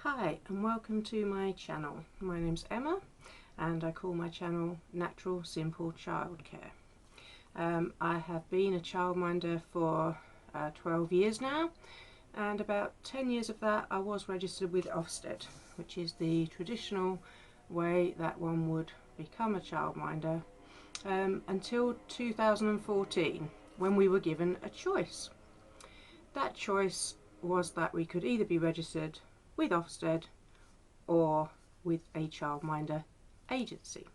Hi and welcome to my channel. My name's Emma and I call my channel Natural Simple Childcare. I have been a childminder for 12 years now, and about 10 years of that I was registered with Ofsted, which is the traditional way that one would become a childminder, until 2014, when we were given a choice. That choice was that we could either be registered with Ofsted or with a childminder agency.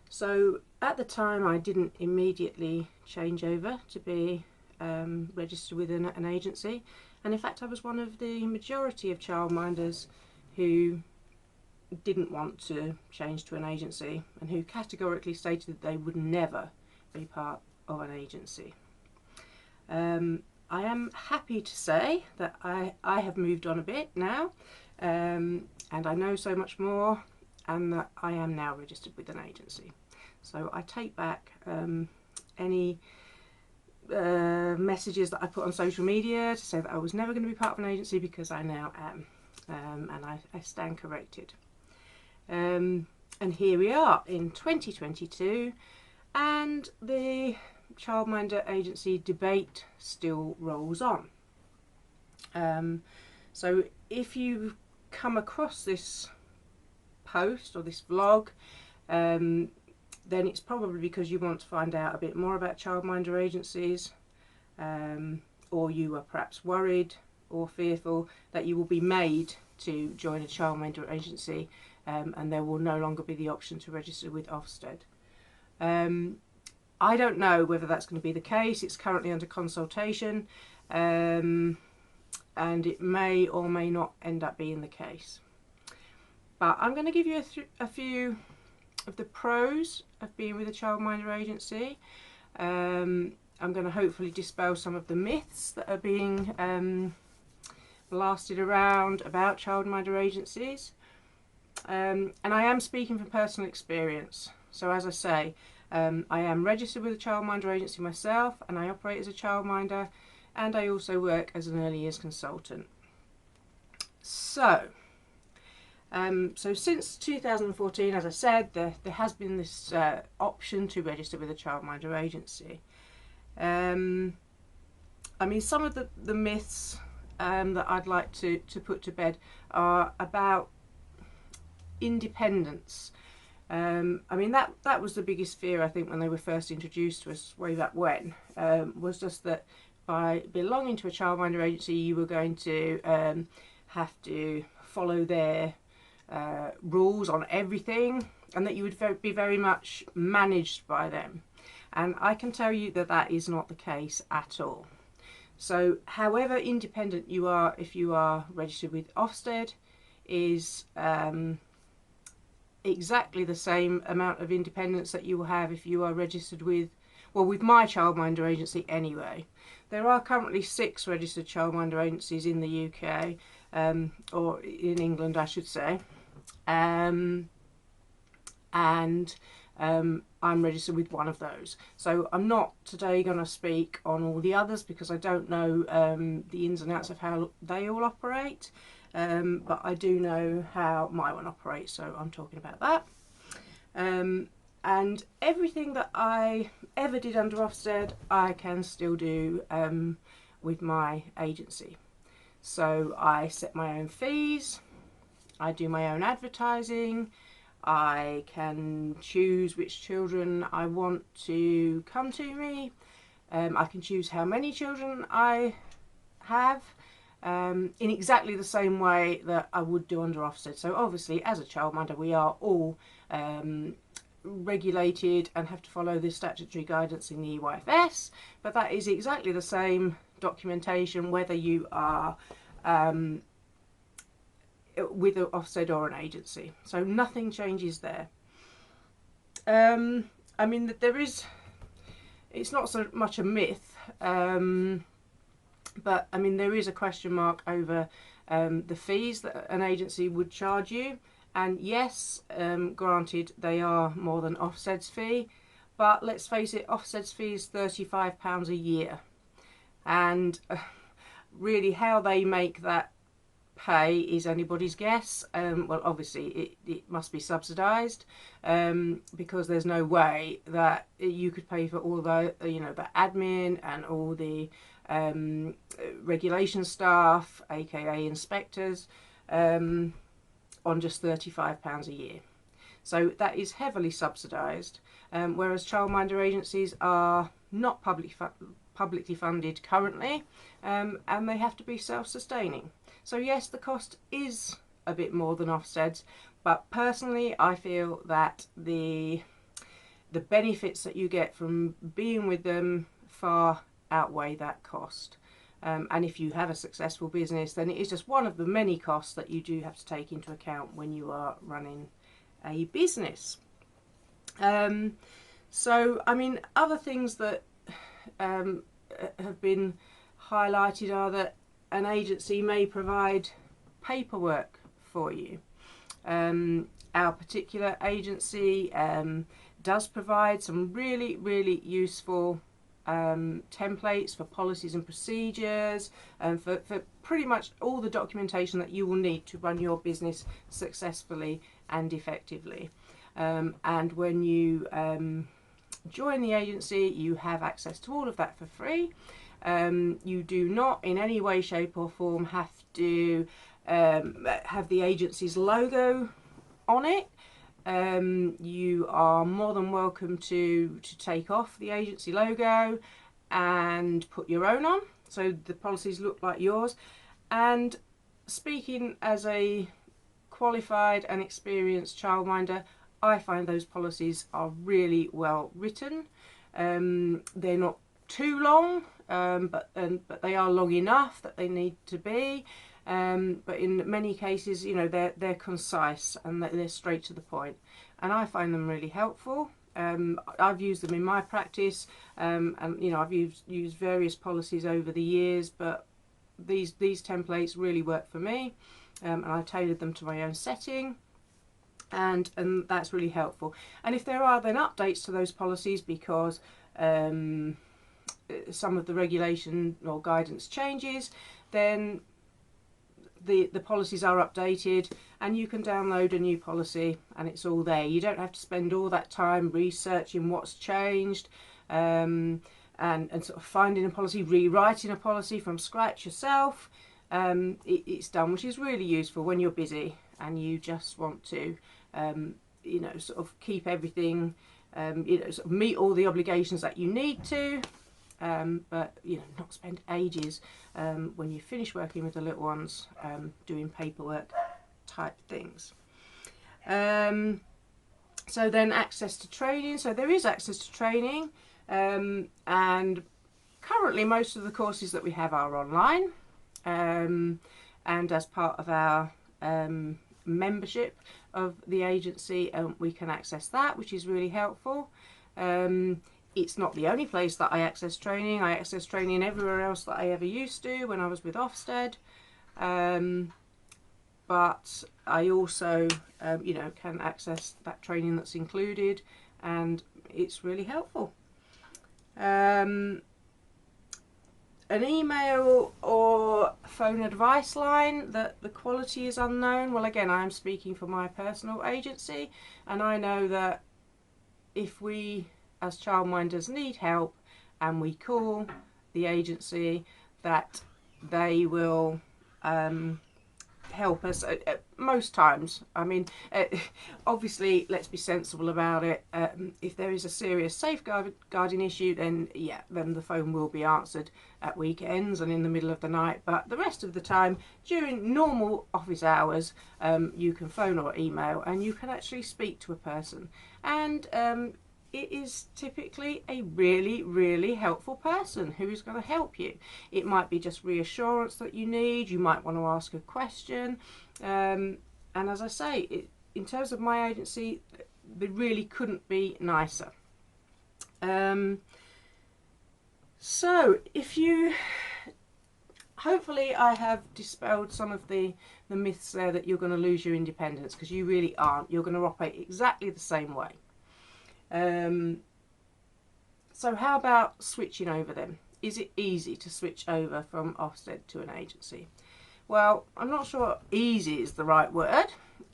So at the time I didn't immediately change over to be registered with an agency, and in fact I was one of the majority of childminders who didn't want to change to an agency and who categorically stated that they would never be part of an agency. I am happy to say that I have moved on a bit now, and I know so much more, and that I am now registered with an agency. So I take back any messages that I put on social media to say that I was never going to be part of an agency, because I now am, and I stand corrected. And here we are in 2022, and the Childminder Agency debate still rolls on. So if you come across this post or this vlog, then it's probably because you want to find out a bit more about childminder agencies, or you are perhaps worried or fearful that you will be made to join a childminder agency, and there will no longer be the option to register with Ofsted. I don't know whether that's going to be the case. It's currently under consultation, and it may or may not end up being the case. But I'm going to give you a few of the pros of being with a childminder agency. I'm going to hopefully dispel some of the myths that are being blasted around about childminder agencies. And I am speaking from personal experience. So as I say, I am registered with a childminder agency myself, and I operate as a childminder, and I also work as an early years consultant. So since 2014, as I said, there has been this option to register with a childminder agency. I mean, some of the myths that I'd like to put to bed are about independence. I mean, that was the biggest fear, I think, when they were first introduced to us way back when, was just that by belonging to a childminder agency you were going to have to follow their rules on everything, and that you would be very much managed by them. And I can tell you that that is not the case at all. So however independent you are, if you are registered with Ofsted, is exactly the same amount of independence that you will have if you are registered with, well, with my childminder agency anyway. There are currently 6 registered childminder agencies in the UK, or in England I should say, and I'm registered with one of those. So I'm not today going to speak on all the others, because I don't know the ins and outs of how they all operate. But I do know how my one operates, so I'm talking about that. And everything that I ever did under Ofsted, I can still do with my agency. So I set my own fees, I do my own advertising, I can choose which children I want to come to me, I can choose how many children I have, in exactly the same way that I would do under Ofsted. So obviously as a childminder we are all regulated and have to follow the statutory guidance in the EYFS, but that is exactly the same documentation whether you are with an Ofsted or an agency. So nothing changes there. I mean, it's not so much a myth, but I mean, there is a question mark over the fees that an agency would charge you. And yes, granted, they are more than Ofsted's fee, but let's face it, Ofsted's fee is £35 a year. And really how they make that pay is anybody's guess. Well, obviously it must be subsidised, because there's no way that you could pay for all the the admin and all the regulation staff, aka inspectors, on just £35 a year. So that is heavily subsidised, whereas childminder agencies are not publicly funded currently, and they have to be self-sustaining. So yes, the cost is a bit more than Ofsted's, but personally I feel that the benefits that you get from being with them far outweigh that cost. And if you have a successful business, then it is just one of the many costs that you do have to take into account when you are running a business. So I mean, other things that have been highlighted are that an agency may provide paperwork for you. Our particular agency does provide some really useful templates for policies and procedures, and for pretty much all the documentation that you will need to run your business successfully and effectively. And when you join the agency, you have access to all of that for free. You do not in any way, shape or form have to have the agency's logo on it. You are more than welcome to take off the agency logo and put your own on, so the policies look like yours. And speaking as a qualified and experienced childminder, I find those policies are really well written. They're not too long, but they are long enough that they need to be. But in many cases, they're concise and they're straight to the point, and I find them really helpful. I've used them in my practice, and I've used various policies over the years, but these templates really work for me, and I tailored them to my own setting, and that's really helpful. And if there are then updates to those policies because some of the regulation or guidance changes, then the policies are updated and you can download a new policy and it's all there. You don't have to spend all that time researching what's changed, and sort of finding a policy, rewriting a policy from scratch yourself. It's done, which is really useful when you're busy and you just want to sort of keep everything, sort of meet all the obligations that you need to, but not spend ages when you finish working with the little ones doing paperwork type things. So then access to training. So there is access to training, and currently most of the courses that we have are online, and as part of our membership of the agency, we can access that, which is really helpful. It's not the only place that I access training. I access training everywhere else that I ever used to when I was with Ofsted, but I also can access that training that's included, and it's really helpful. An email or phone advice line that the quality is unknown. Well, again, I'm speaking for my personal agency, and I know that if we as childminders need help and we call the agency, that they will help us most times. I mean, obviously let's be sensible about it. If there is a serious safeguarding issue, then the phone will be answered at weekends and in the middle of the night, but the rest of the time during normal office hours, you can phone or email and you can actually speak to a person, and it is typically a really helpful person who is going to help you. It might be just reassurance that you need. You might want to ask a question, and as I say, in terms of my agency, they really couldn't be nicer. So hopefully I have dispelled some of the myths there that you're going to lose your independence, because you really aren't. You're going to operate exactly the same way. So how about switching over then? Is it easy to switch over from Ofsted to an agency? Well, I'm not sure easy is the right word,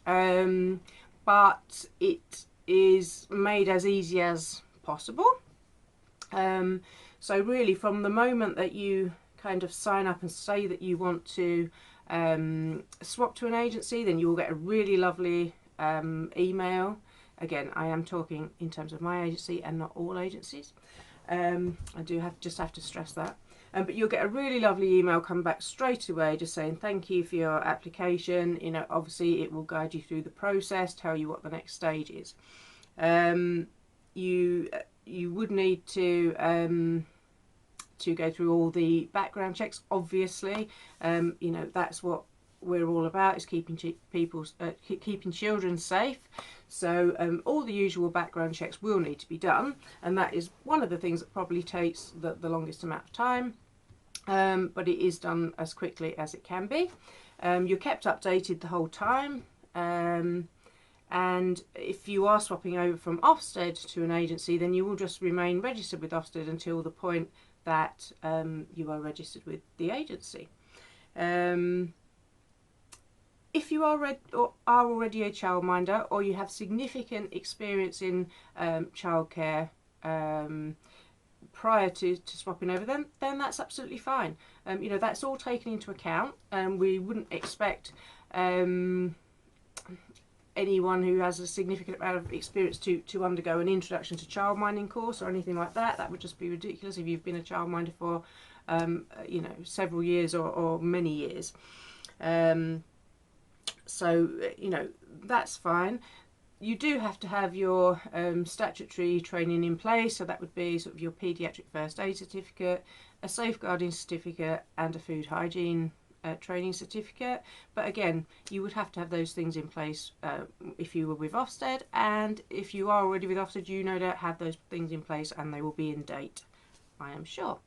but it is made as easy as possible. So really, from the moment that you kind of sign up and say that you want to swap to an agency, then you will get a really lovely email. Again, I am talking in terms of my agency and not all agencies. I do just have to stress that. But you'll get a really lovely email come back straight away just saying thank you for your application. You know, obviously it will guide you through the process, tell you what the next stage is. You would need to go through all the background checks, obviously. You know, that's what we're all about, is keeping children safe. So all the usual background checks will need to be done, and that is one of the things that probably takes the longest amount of time, but it is done as quickly as it can be. You're kept updated the whole time, and if you are swapping over from Ofsted to an agency, then you will just remain registered with Ofsted until the point that you are registered with the agency. If you are already a childminder, or you have significant experience in childcare prior to swapping over, then that's absolutely fine. You know, that's all taken into account, and we wouldn't expect anyone who has a significant amount of experience to undergo an introduction to childminding course or anything like that. That would just be ridiculous if you've been a childminder for you know, several years or many years. So you know, that's fine. You do have to have your statutory training in place, so that would be sort of your paediatric first aid certificate, a safeguarding certificate, and a food hygiene training certificate. But again, you would have to have those things in place if you were with Ofsted, and if you are already with Ofsted, you no doubt have those things in place and they will be in date, I am sure.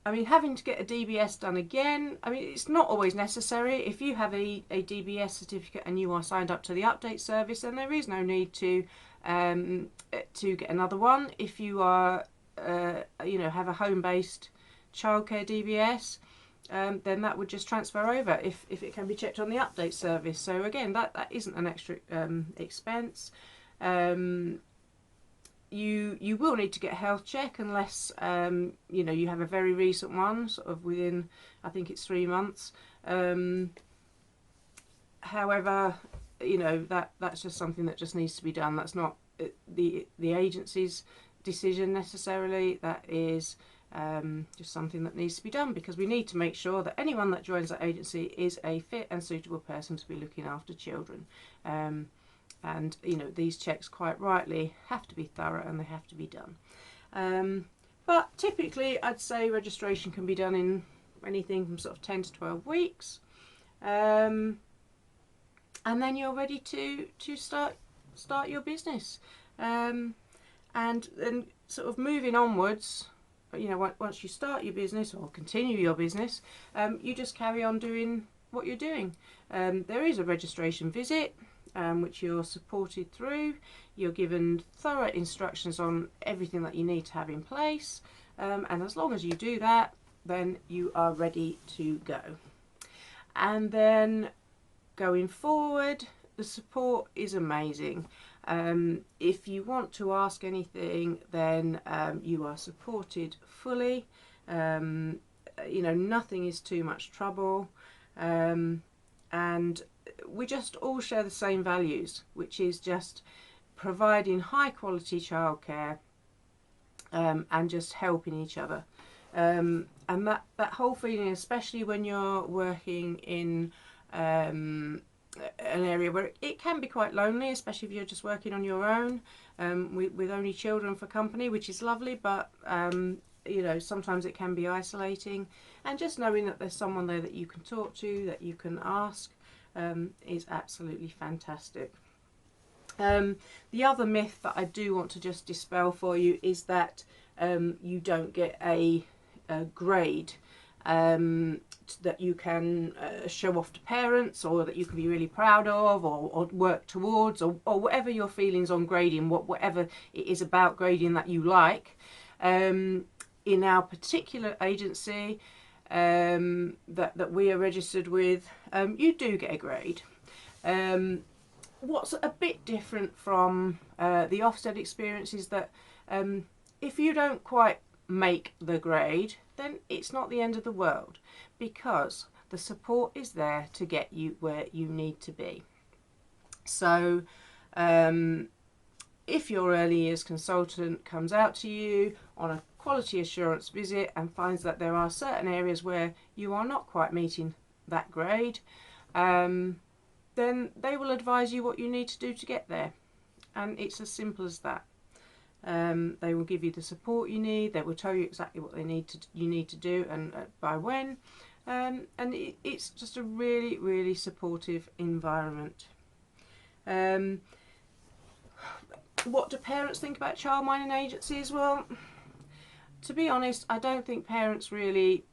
I mean, having to get a DBS done again, I mean, it's not always necessary. If you have a DBS certificate and you are signed up to the update service, then there is no need to get another one. If you are, you know, have a home-based childcare DBS, then that would just transfer over if it can be checked on the update service. So again, that isn't an extra expense. You will need to get a health check unless you know, you have a very recent one, sort of within, I think it's 3 months. However, you know, that's just something that just needs to be done. That's not the agency's decision necessarily. That is just something that needs to be done, because we need to make sure that anyone that joins that agency is a fit and suitable person to be looking after children. And you know, these checks quite rightly have to be thorough and they have to be done. But typically I'd say registration can be done in anything from sort of 10 to 12 weeks. And then you're ready to start your business. And then sort of moving onwards, you know, once you start your business or continue your business, you just carry on doing what you're doing. There is a registration visit, which you're supported through. You're given thorough instructions on everything that you need to have in place, and as long as you do that, then you are ready to go. And then going forward, the support is amazing. If you want to ask anything, then you are supported fully. You know, nothing is too much trouble, and we just all share the same values, which is just providing high quality childcare and just helping each other. And that whole feeling, especially when you're working in an area where it can be quite lonely, especially if you're just working on your own, with only children for company, which is lovely, but you know, sometimes it can be isolating, and just knowing that there's someone there that you can talk to, that you can ask, is absolutely fantastic. The other myth that I do want to just dispel for you is that you don't get a grade that you can show off to parents, or that you can be really proud of, or work towards, or whatever your feelings on grading, whatever it is about grading that you like. In our particular agency, that we are registered with, you do get a grade. What's a bit different from the Ofsted experience is that if you don't quite make the grade, then it's not the end of the world, because the support is there to get you where you need to be. So if your early years consultant comes out to you on a quality assurance visit and finds that there are certain areas where you are not quite meeting that grade, then they will advise you what you need to do to get there, and it's as simple as that. They will give you the support you need. They will tell you exactly what you need to do and by when, and it's just a really, really supportive environment. What do parents think about childminding agencies? Well, to be honest, I don't think parents really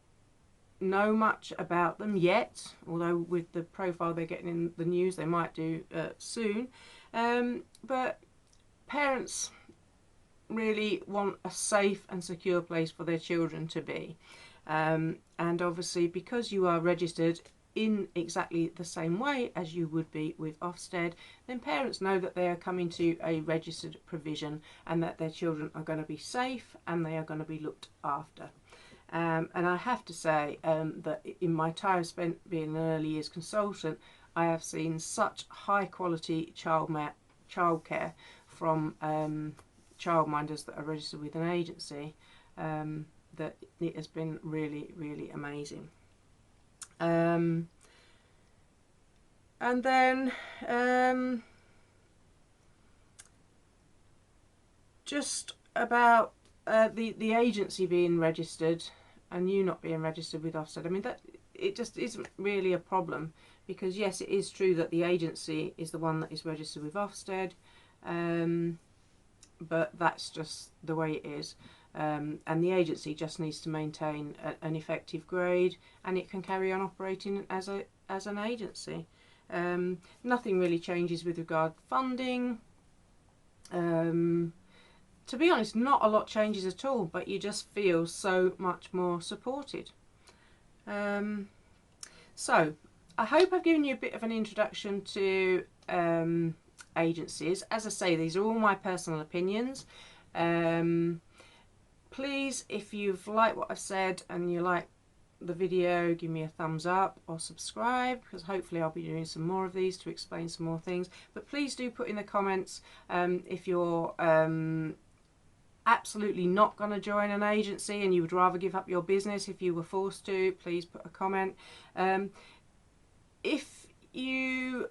know much about them yet, although with the profile they're getting in the news they might do soon. But parents really want a safe and secure place for their children to be, and obviously because you are registered in exactly the same way as you would be with Ofsted, then parents know that they are coming to a registered provision and that their children are going to be safe and they are going to be looked after. And I have to say that in my time spent being an early years consultant, I have seen such high quality childcare from childminders that are registered with an agency that it has been really, really amazing. And then just about the agency being registered and you not being registered with Ofsted. I mean, that it just isn't really a problem, because yes, it is true that the agency is the one that is registered with Ofsted, but that's just the way it is. And the agency just needs to maintain an effective grade, and it can carry on operating as an agency. Nothing really changes with regard to funding. To be honest, not a lot changes at all, but you just feel so much more supported. So I hope I've given you a bit of an introduction to agencies. As I say, these are all my personal opinions. Please, if you've liked what I've said and you like the video, give me a thumbs up or subscribe, because hopefully I'll be doing some more of these to explain some more things. But please do put in the comments if you're absolutely not going to join an agency and you would rather give up your business if you were forced to. Please put a comment. If you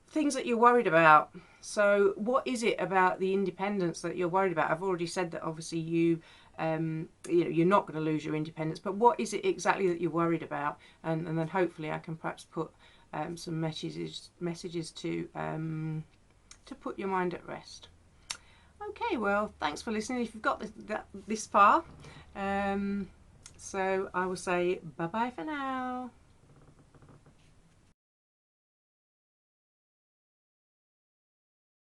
things that you're worried about, so what is it about the independence that you're worried about? I've already said that obviously you know, you're not going to lose your independence, but what is it exactly that you're worried about? And then hopefully I can perhaps put some messages to put your mind at rest. Okay, well, thanks for listening if you've got this far. So I will say bye bye for now.